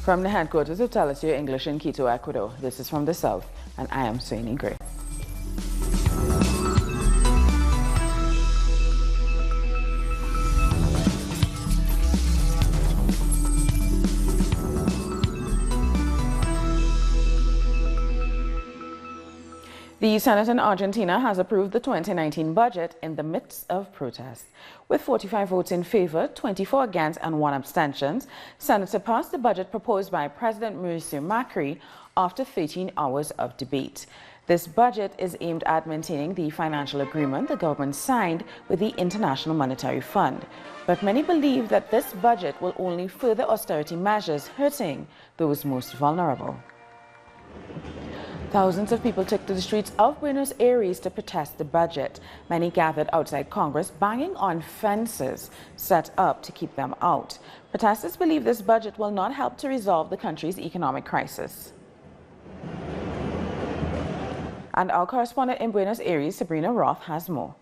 From the headquarters of Telesur English in Quito, Ecuador, this is From the South, and I am Sweeney Gray. The Senate in Argentina has approved the 2019 budget in the midst of protests. With 45 votes in favor, 24 against and 1 abstention, Senators passed the budget proposed by President Mauricio Macri after 13 hours of debate. This budget is aimed at maintaining the financial agreement the government signed with the International Monetary Fund. But many believe that this budget will only further austerity measures, hurting those most vulnerable. Thousands of people took to the streets of Buenos Aires to protest the budget. Many gathered outside Congress, banging on fences set up to keep them out. Protesters believe this budget will not help to resolve the country's economic crisis. And our correspondent in Buenos Aires, Sabrina Roth, has more.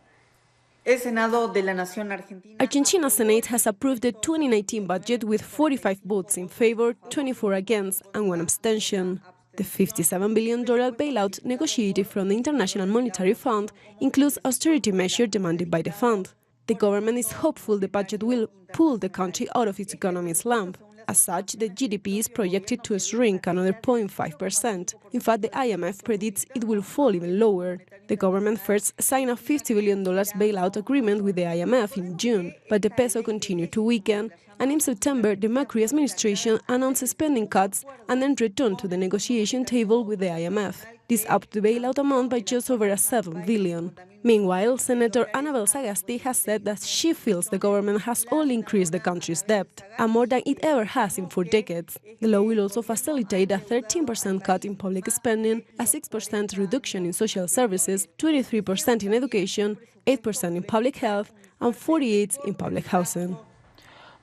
Argentina's Senate has approved the 2019 budget with 45 votes in favor, 24 against, and 1 abstention. The $57 billion bailout negotiated from the International Monetary Fund includes austerity measures demanded by the fund. The government is hopeful the budget will pull the country out of its economic slump. As such, the GDP is projected to shrink another 0.5%. In fact, the IMF predicts it will fall even lower. The government first signed a $50 billion bailout agreement with the IMF in June, but the peso continued to weaken, and in September, the Macri administration announced spending cuts and then returned to the negotiation table with the IMF. This upped the bailout amount by just over $7 billion. Meanwhile, Senator Anabel Sagasti has said that she feels the government has only increased the country's debt, and more than it ever has in 4 decades. The law will also facilitate a 13% cut in public spending, a 6% reduction in social services, 23% in education, 8% in public health, and 48% in public housing.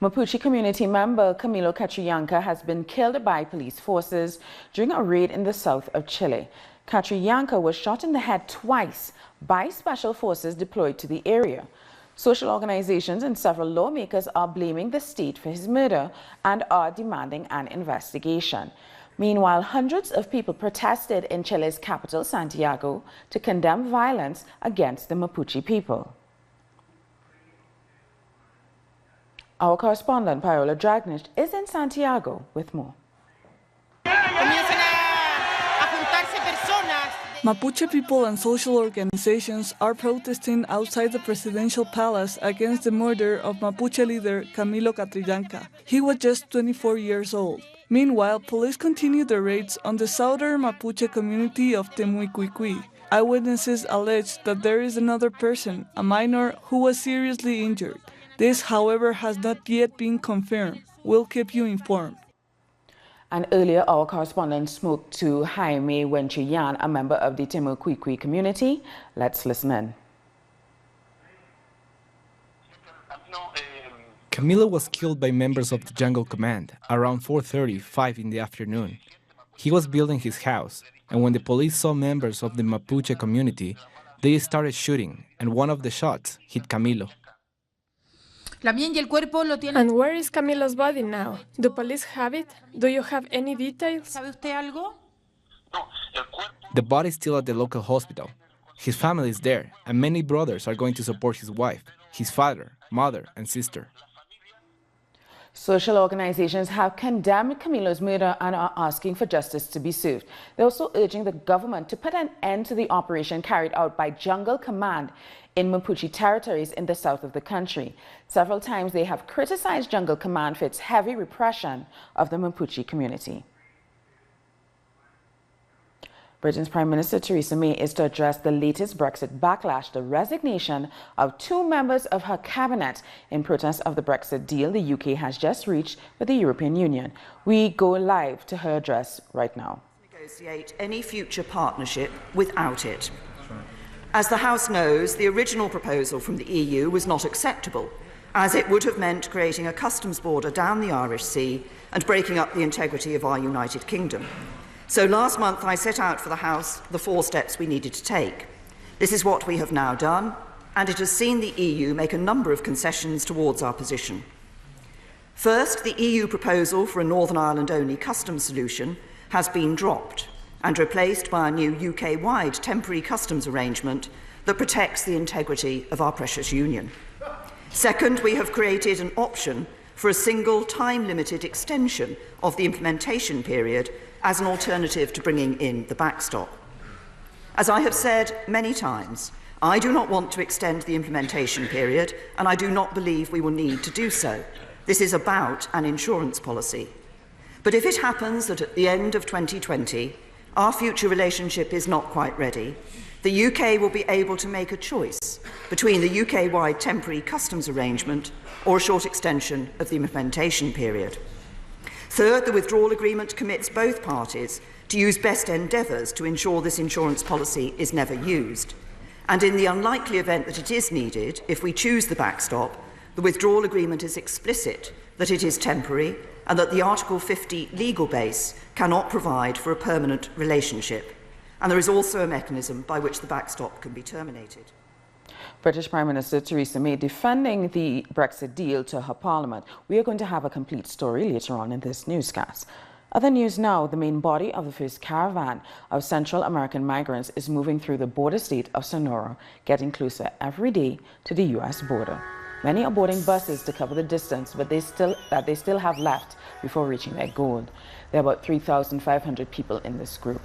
Mapuche community member Camilo Catrillanca has been killed by police forces during a raid in the south of Chile. Catrillanca was shot in the head twice by special forces deployed to the area. Social organizations and several lawmakers are blaming the state for his murder and are demanding an investigation. Meanwhile, hundreds of people protested in Chile's capital, Santiago, to condemn violence against the Mapuche people. Our correspondent, Paola Dragnich, is in Santiago with more. Mapuche people and social organizations are protesting outside the presidential palace against the murder of Mapuche leader Camilo Catrillanca. He was just 24 years old. Meanwhile, police continue the raids on the southern Mapuche community of Temuicuicui. Eyewitnesses allege that there is another person, a minor, who was seriously injured. This, however, has not yet been confirmed. We'll keep you informed. And earlier, our correspondent spoke to Jaime Wenchuyan, a member of the Temuicuicui community. Let's listen in. Camilo was killed by members of the Jungle Command around 4:35 in the afternoon. He was building his house, and when the police saw members of the Mapuche community, they started shooting, and one of the shots hit Camilo. And where is Camilo's body now? Do police have it? Do you have any details? The body is still at the local hospital. His family is there, and many brothers are going to support his wife, his father, mother, and sister. Social organizations have condemned Camilo's murder and are asking for justice to be served. They're also urging the government to put an end to the operation carried out by Jungle Command in Mapuche territories in the south of the country. Several times they have criticized Jungle Command for its heavy repression of the Mapuche community. Britain's Prime Minister Theresa May is to address the latest Brexit backlash, the resignation of 2 members of her cabinet in protest of the Brexit deal the UK has just reached with the European Union. We go live to her address right now. Negotiate any future partnership without it. As the House knows, the original proposal from the EU was not acceptable, as it would have meant creating a customs border down the Irish Sea and breaking up the integrity of our United Kingdom. So last month I set out for the House the 4 steps we needed to take. This is what we have now done, and it has seen the EU make a number of concessions towards our position. First, the EU proposal for a Northern Ireland-only customs solution has been dropped and replaced by a new UK-wide temporary customs arrangement that protects the integrity of our precious union. Second, we have created an option for a single time-limited extension of the implementation period as an alternative to bringing in the backstop. As I have said many times, I do not want to extend the implementation period, and I do not believe we will need to do so. This is about an insurance policy. But if it happens that at the end of 2020, our future relationship is not quite ready, the UK will be able to make a choice between the UK-wide temporary customs arrangement or a short extension of the implementation period. Third, the withdrawal agreement commits both parties to use best endeavours to ensure this insurance policy is never used. And in the unlikely event that it is needed, if we choose the backstop, the withdrawal agreement is explicit that it is temporary and that the Article 50 legal base cannot provide for a permanent relationship. And there is also a mechanism by which the backstop can be terminated. British Prime Minister Theresa May defending the Brexit deal to her parliament. We are going to have a complete story later on in this newscast. Other news now, the main body of the first caravan of Central American migrants is moving through the border state of Sonora, getting closer every day to the U.S. border. Many are boarding buses to cover the distance but they still have left before reaching their goal. There are about 3,500 people in this group.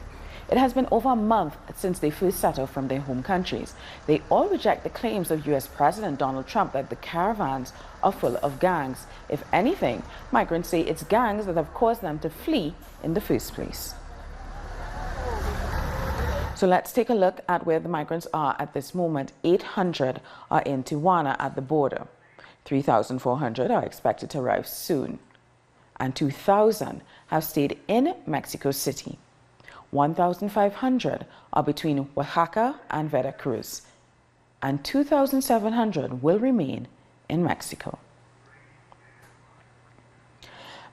It has been over a month since they first set off from their home countries. They all reject the claims of U.S. President Donald Trump that the caravans are full of gangs. If anything, migrants say it's gangs that have caused them to flee in the first place. So let's take a look at where the migrants are at this moment. 800 are in Tijuana at the border. 3,400 are expected to arrive soon. And 2,000 have stayed in Mexico City. 1,500 are between Oaxaca and Veracruz, and 2,700 will remain in Mexico.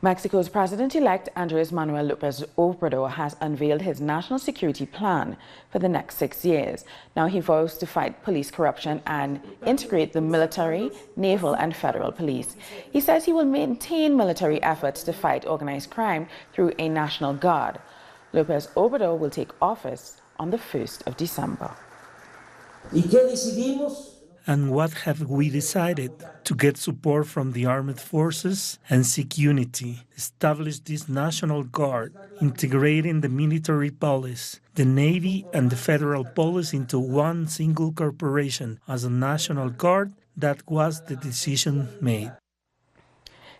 Mexico's President-elect Andrés Manuel López Obrador has unveiled his national security plan for the next 6 years. Now he vows to fight police corruption and integrate the military, naval and federal police. He says he will maintain military efforts to fight organized crime through a national guard. López Obrador will take office on the 1st of December. And what have we decided? To get support from the armed forces and seek unity, establish this National Guard, integrating the military police, the Navy and the federal police into one single corporation as a National Guard. That was the decision made.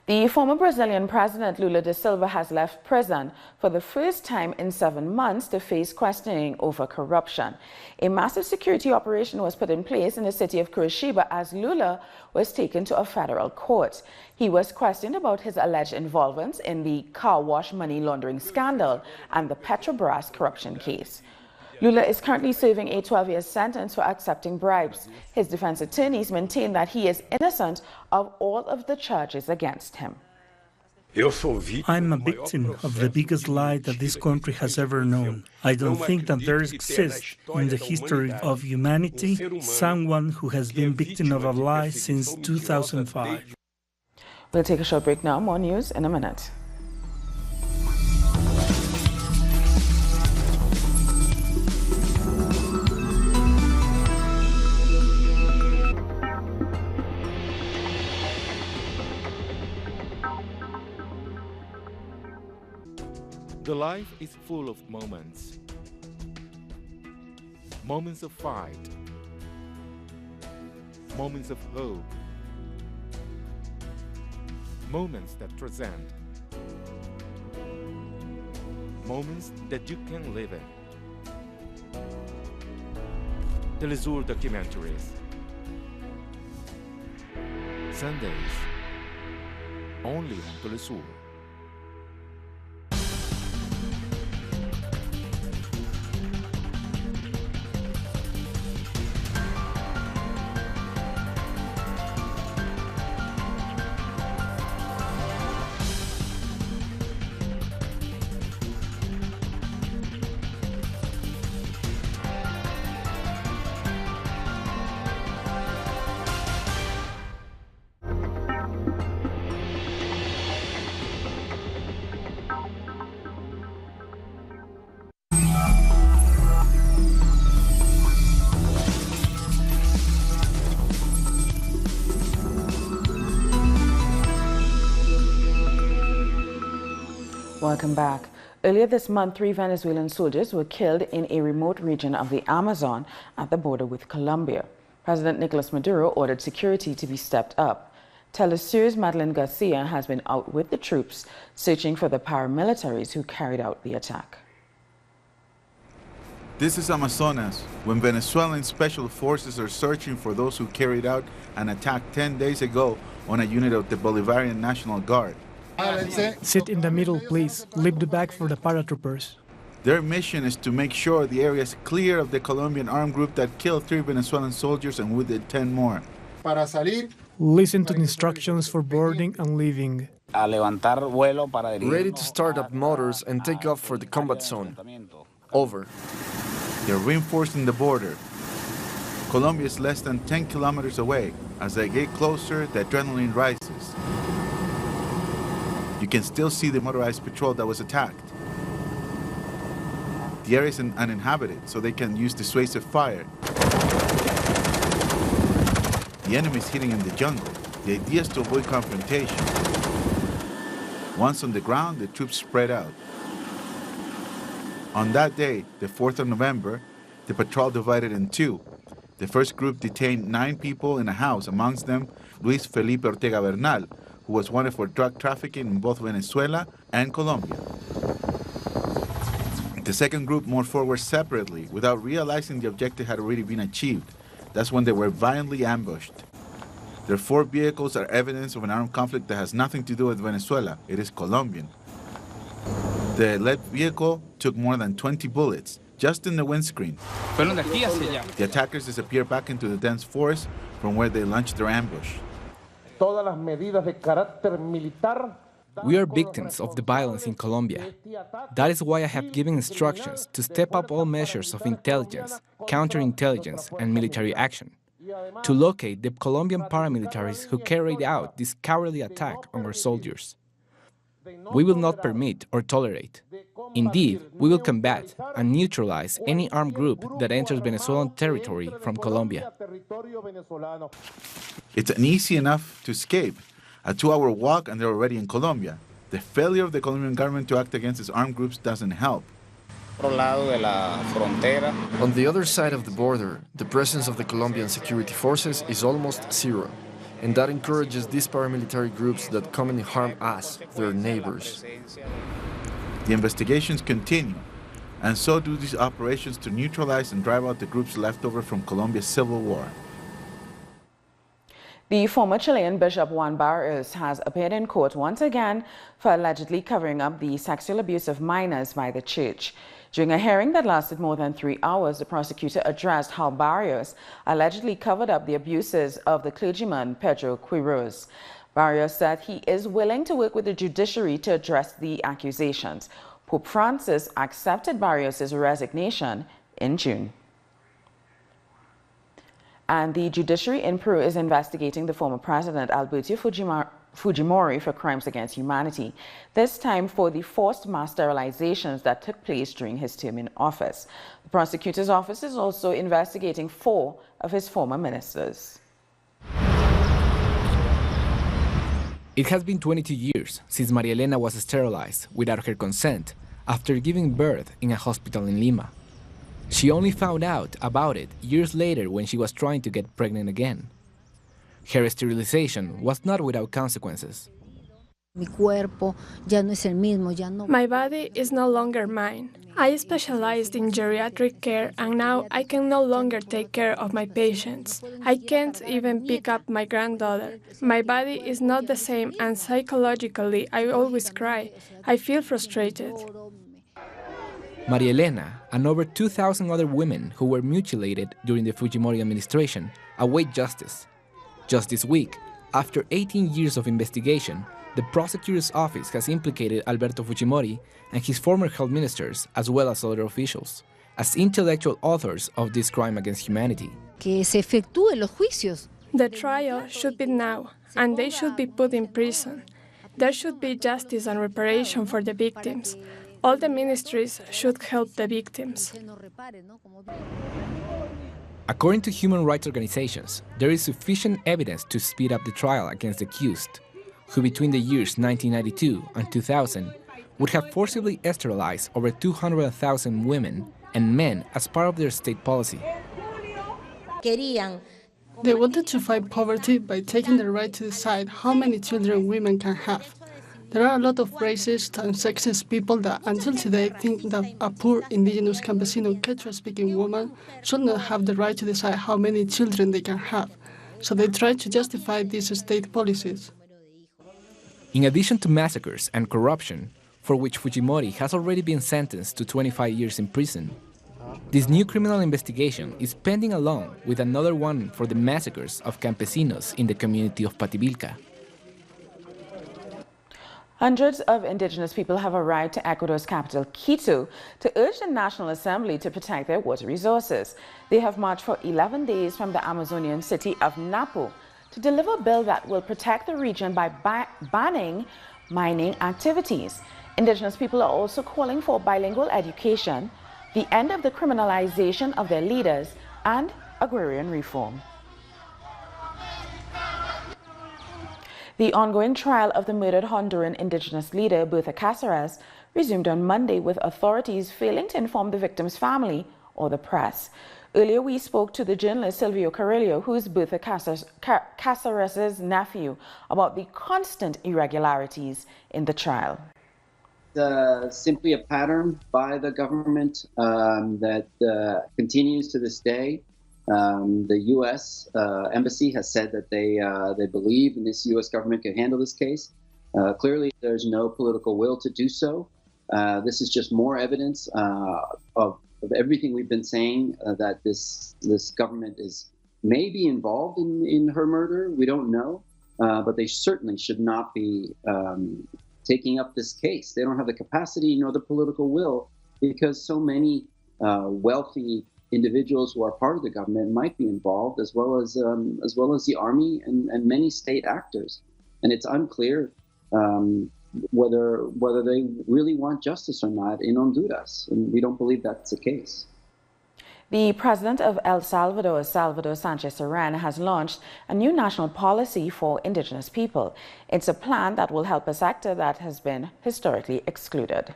The former Brazilian President Lula da Silva has left prison for the first time in 7 months to face questioning over corruption. A massive security operation was put in place in the city of Curitiba as Lula was taken to a federal court. He was questioned about his alleged involvement in the car wash money laundering scandal and the Petrobras corruption case. Lula is currently serving a 12-year sentence for accepting bribes. His defense attorneys maintain that he is innocent of all of the charges against him. I'm a victim of the biggest lie that this country has ever known. I don't think that there exists in the history of humanity someone who has been victim of a lie since 2005. We'll take a short break now. More news in a minute. The life is full of moments. Moments of fight. Moments of hope. Moments that transcend. Moments that you can live in. Telesur documentaries. Sundays. Only on Telesur. Welcome back. Earlier this month, 3 Venezuelan soldiers were killed in a remote region of the Amazon at the border with Colombia. President Nicolas Maduro ordered security to be stepped up. Telesur's Madeline Garcia has been out with the troops searching for the paramilitaries who carried out the attack. This is Amazonas, when Venezuelan special forces are searching for those who carried out an attack 10 days ago on a unit of the Bolivarian National Guard. Sit in the middle, please. Leave the back for the paratroopers. Their mission is to make sure the area is clear of the Colombian armed group that killed 3 Venezuelan soldiers and wounded 10 more. Listen to the instructions for boarding and leaving. Ready to start up motors and take off for the combat zone. Over. They're reinforcing the border. Colombia is less than 10 kilometers away. As they get closer, the adrenaline rises. You can still see the motorized patrol that was attacked. The area is uninhabited, so they can use dissuasive fire. The enemy is hiding in the jungle. The idea is to avoid confrontation. Once on the ground, the troops spread out. On that day, the 4th of November, the patrol divided in two. The first group detained 9 people in a house, amongst them Luis Felipe Ortega Bernal, who was wanted for drug trafficking in both Venezuela and Colombia. The second group moved forward separately without realizing the objective had already been achieved. That's when they were violently ambushed. Their 4 vehicles are evidence of an armed conflict that has nothing to do with Venezuela. It is Colombian. The lead vehicle took more than 20 bullets, just in the windscreen. The attackers disappeared back into the dense forest from where they launched their ambush. We are victims of the violence in Colombia. That is why I have given instructions to step up all measures of intelligence, counterintelligence, and military action, to locate the Colombian paramilitaries who carried out this cowardly attack on our soldiers. We will not permit or tolerate. Indeed, we will combat and neutralize any armed group that enters Venezuelan territory from Colombia. It's easy enough to escape. A 2-hour walk and they're already in Colombia. The failure of the Colombian government to act against these armed groups doesn't help. On the other side of the border, the presence of the Colombian security forces is almost zero, and that encourages these paramilitary groups that commonly harm us, their neighbors. The investigations continue, and so do these operations to neutralize and drive out the groups left over from Colombia's civil war. The former Chilean Bishop Juan Barrios has appeared in court once again for allegedly covering up the sexual abuse of minors by the church. During a hearing that lasted more than 3 hours, the prosecutor addressed how Barrios allegedly covered up the abuses of the clergyman Pedro Quiroz. Barrios said he is willing to work with the judiciary to address the accusations. Pope Francis accepted Barrios' resignation in June. And the judiciary in Peru is investigating the former president Alberto Fujimori for crimes against humanity, this time for the forced mass sterilizations that took place during his term in office. The prosecutor's office is also investigating 4 of his former ministers. It has been 22 years since Maria Elena was sterilized without her consent after giving birth in a hospital in Lima. She only found out about it years later when she was trying to get pregnant again. Her sterilization was not without consequences. My body is no longer mine. I specialized in geriatric care and now I can no longer take care of my patients. I can't even pick up my granddaughter. My body is not the same and psychologically I always cry. I feel frustrated. Maria Elena and over 2,000 other women who were mutilated during the Fujimori administration await justice. Just this week, after 18 years of investigation, the prosecutor's office has implicated Alberto Fujimori and his former health ministers, as well as other officials, as intellectual authors of this crime against humanity. The trial should be now, and they should be put in prison. There should be justice and reparation for the victims. All the ministries should help the victims. According to human rights organizations, there is sufficient evidence to speed up the trial against the accused, who between the years 1992 and 2000 would have forcibly sterilized over 200,000 women and men as part of their state policy. They wanted to fight poverty by taking the right to decide how many children women can have. There are a lot of racist and sexist people that until today think that a poor indigenous campesino Quechua-speaking woman should not have the right to decide how many children they can have. So they try to justify these state policies. In addition to massacres and corruption, for which Fujimori has already been sentenced to 25 years in prison, this new criminal investigation is pending along with another one for the massacres of campesinos in the community of Pativilca. Hundreds of indigenous people have arrived to Ecuador's capital, Quito, to urge the National Assembly to protect their water resources. They have marched for 11 days from the Amazonian city of Napo to deliver a bill that will protect the region by banning mining activities. Indigenous people are also calling for bilingual education, the end of the criminalization of their leaders, and agrarian reform. The ongoing trial of the murdered Honduran indigenous leader, Botha Casarez, resumed on Monday with authorities failing to inform the victim's family or the press. Earlier, we spoke to the journalist Silvio Carrillo, who is Botha Casarez's nephew, about the constant irregularities in the trial. Simply a pattern by the government that continues to this day. The U.S. Embassy has said that they believe in this U.S. government can handle this case. Clearly, there's no political will to do so. This is just more evidence of everything we've been saying, that this government is maybe involved in her murder. We don't know, but they certainly should not be taking up this case. They don't have the capacity nor the political will, because so many wealthy individuals who are part of the government might be involved, as well as the army and many state actors. And it's unclear whether they really want justice or not in Honduras, and we don't believe that's the case. The president of El Salvador, Salvador Sanchez Serén, has launched a new national policy for indigenous people. It's a plan that will help a sector that has been historically excluded.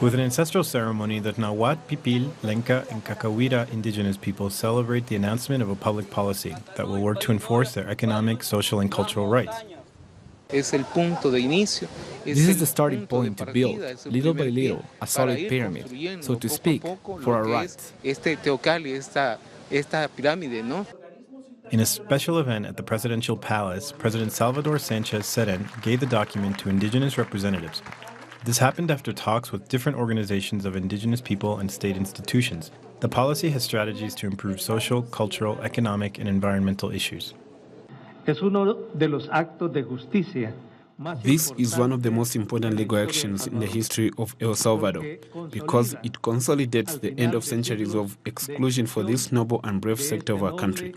With an ancestral ceremony, the Nahuatl, Pipil, Lenca, and Cacahuira indigenous peoples celebrate the announcement of a public policy that will work to enforce their economic, social, and cultural rights. This is the starting point to build, little by little, a solid pyramid, so to speak, for our rights. In a special event at the presidential palace, President Salvador Sanchez Serén gave the document to indigenous representatives. This happened after talks with different organizations of indigenous people and state institutions. The policy has strategies to improve social, cultural, economic, and environmental issues. This is one of the most important legal actions in the history of El Salvador, because it consolidates the end of centuries of exclusion for this noble and brave sector of our country.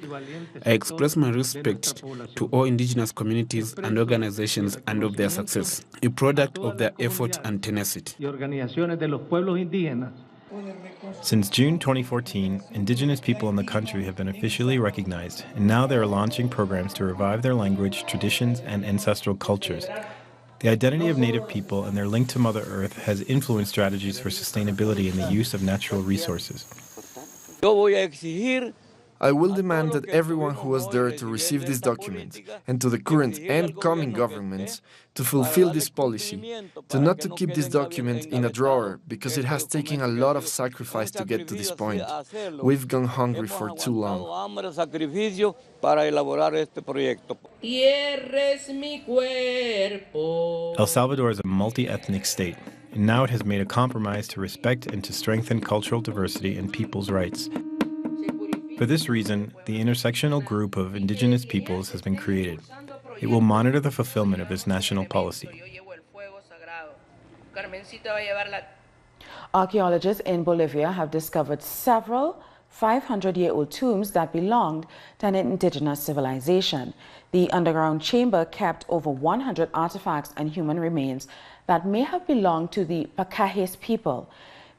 I express my respect to all indigenous communities and organizations and of their success, a product of their effort and tenacity. Since June 2014, indigenous people in the country have been officially recognized, and now they are launching programs to revive their language, traditions, and ancestral cultures. The identity of Native people and their link to Mother Earth has influenced strategies for sustainability in the use of natural resources. I will demand that everyone who was there to receive this document, and to the current and coming governments, to fulfill this policy, to not to keep this document in a drawer, because it has taken a lot of sacrifice to get to this point. We've gone hungry for too long. El Salvador is a multi-ethnic state, and now it has made a compromise to respect and to strengthen cultural diversity and people's rights. For this reason, the intersectional group of indigenous peoples has been created. It will monitor the fulfillment of this national policy. Archaeologists in Bolivia have discovered several 500-year-old tombs that belonged to an indigenous civilization. The underground chamber kept over 100 artifacts and human remains that may have belonged to the Pacajes people.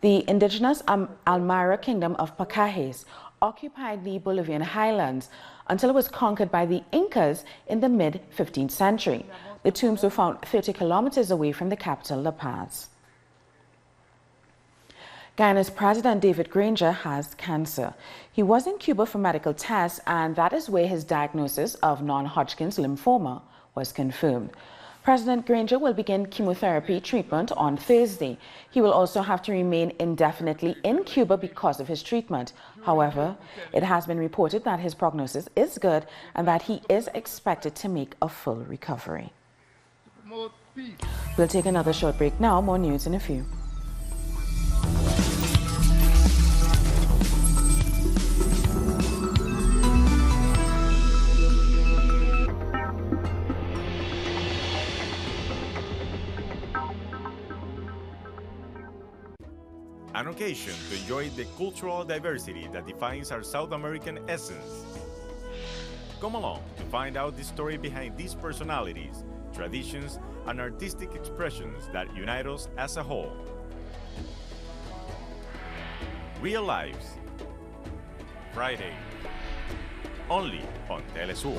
The indigenous Almira kingdom of Pacajes occupied the Bolivian highlands until it was conquered by the Incas in the mid-15th century. The tombs were found 30 kilometers away from the capital, La Paz. Guyana's President David Granger has cancer. He was in Cuba for medical tests, and that is where his diagnosis of non-Hodgkin's lymphoma was confirmed. President Granger will begin chemotherapy treatment on Thursday. He will also have to remain indefinitely in Cuba because of his treatment. However, it has been reported that his prognosis is good and that he is expected to make a full recovery. We'll take another short break now. More news in a few. An occasion to enjoy the cultural diversity that defines our South American essence. Come along to find out the story behind these personalities, traditions, and artistic expressions that unite us as a whole. Real Lives, Friday, only on Telesur.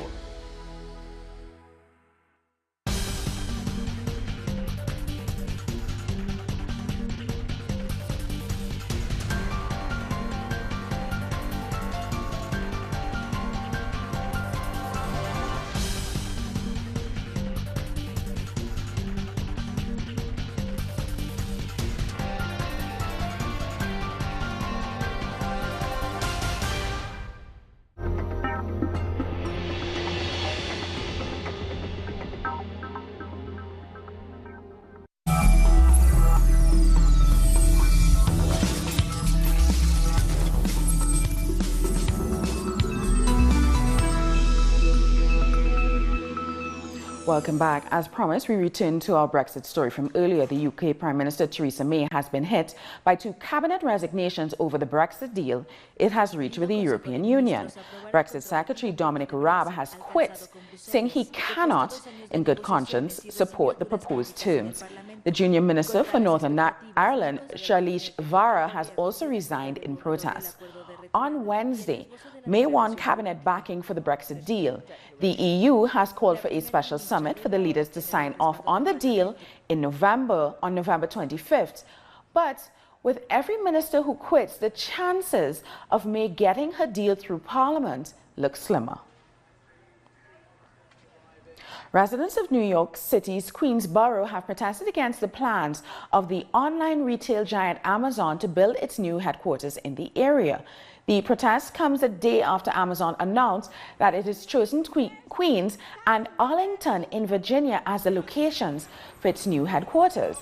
Welcome back. As promised, we return to our Brexit story from earlier. The UK Prime Minister Theresa May has been hit by 2 cabinet resignations over the Brexit deal it has reached with the European Union. Brexit Secretary Dominic Raab has quit, saying he cannot, in good conscience, support the proposed terms. The junior minister for Northern Ireland, Shailesh Vara, has also resigned in protest. On Wednesday, May won cabinet backing for the Brexit deal. The EU has called for a special summit for the leaders to sign off on the deal on November 25th. But with every minister who quits, the chances of May getting her deal through Parliament look slimmer. Residents of New York City's Queens Borough have protested against the plans of the online retail giant Amazon to build its new headquarters in the area. The protest comes a day after Amazon announced that it has chosen Queens and Arlington in Virginia as the locations for its new headquarters.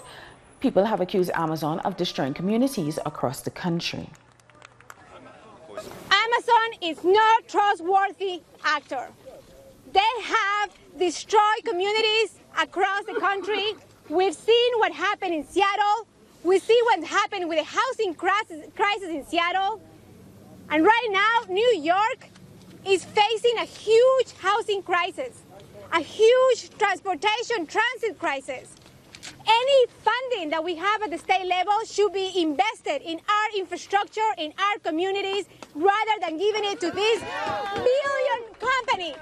People have accused Amazon of destroying communities across the country. Amazon is not a trustworthy actor. They have destroyed communities across the country. We've seen what happened in Seattle. We see what happened with the housing crisis in Seattle. And right now, New York is facing a huge housing crisis, a huge transportation transit crisis. Any funding that we have at the state level should be invested in our infrastructure, in our communities, rather than giving it to this billion company.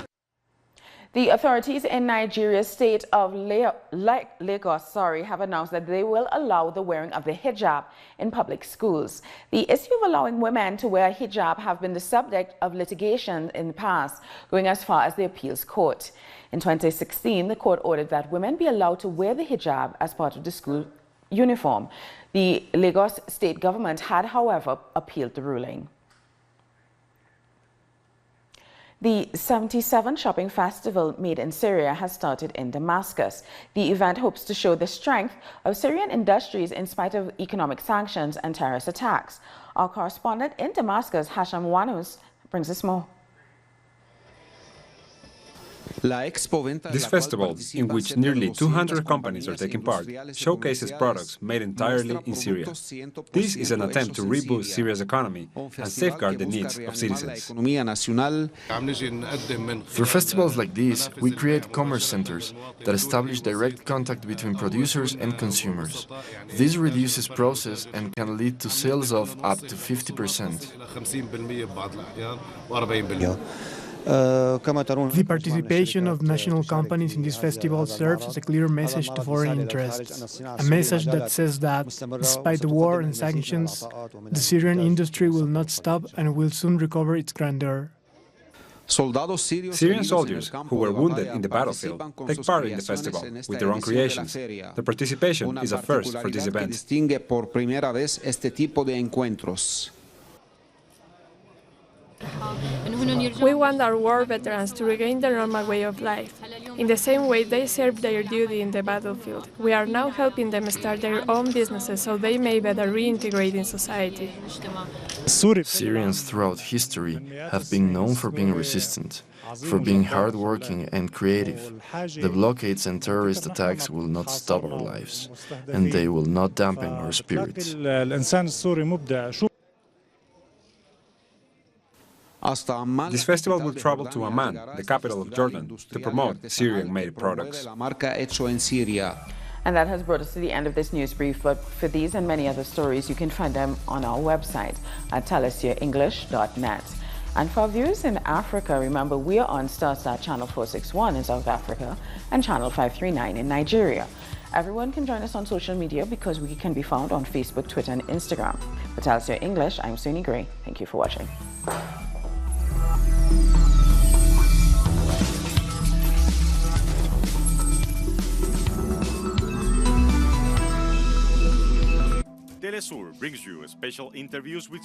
The authorities in Nigeria's state of Lagos have announced that they will allow the wearing of the hijab in public schools. The issue of allowing women to wear a hijab have been the subject of litigation in the past, going as far as the appeals court. In 2016, the court ordered that women be allowed to wear the hijab as part of the school uniform. The Lagos state government had, however, appealed the ruling. The 77 Shopping Festival Made in Syria has started in Damascus. The event hopes to show the strength of Syrian industries in spite of economic sanctions and terrorist attacks. Our correspondent in Damascus, Hasham Wanus, brings us more. This festival, in which nearly 200 companies are taking part, showcases products made entirely in Syria. This is an attempt to reboost Syria's economy and safeguard the needs of citizens. Through festivals like these, we create commerce centers that establish direct contact between producers and consumers. This reduces process and can lead to sales of up to 50%. The participation of national companies in this festival serves as a clear message to foreign interests, a message that says that, despite the war and sanctions, the Syrian industry will not stop and will soon recover its grandeur. Syrian soldiers who were wounded in the battlefield take part in the festival with their own creations. Their participation is a first for this event. We want our war veterans to regain their normal way of life. In the same way they served their duty in the battlefield, we are now helping them start their own businesses so they may better reintegrate in society. Syrians throughout history have been known for being resistant, for being hardworking and creative. The blockades and terrorist attacks will not stop our lives, and they will not dampen our spirits. This festival will travel to Amman, the capital of Jordan, to promote Syrian-made products. And that has brought us to the end of this news brief, but for these and many other stories, you can find them on our website at telesyerenglish.net. And for our viewers in Africa, remember we are on Starsat Channel 461 in South Africa and Channel 539 in Nigeria. Everyone can join us on social media because we can be found on Facebook, Twitter, and Instagram. For Telesyer English, I'm Suni Gray. Thank you for watching. Telesur brings you special interviews with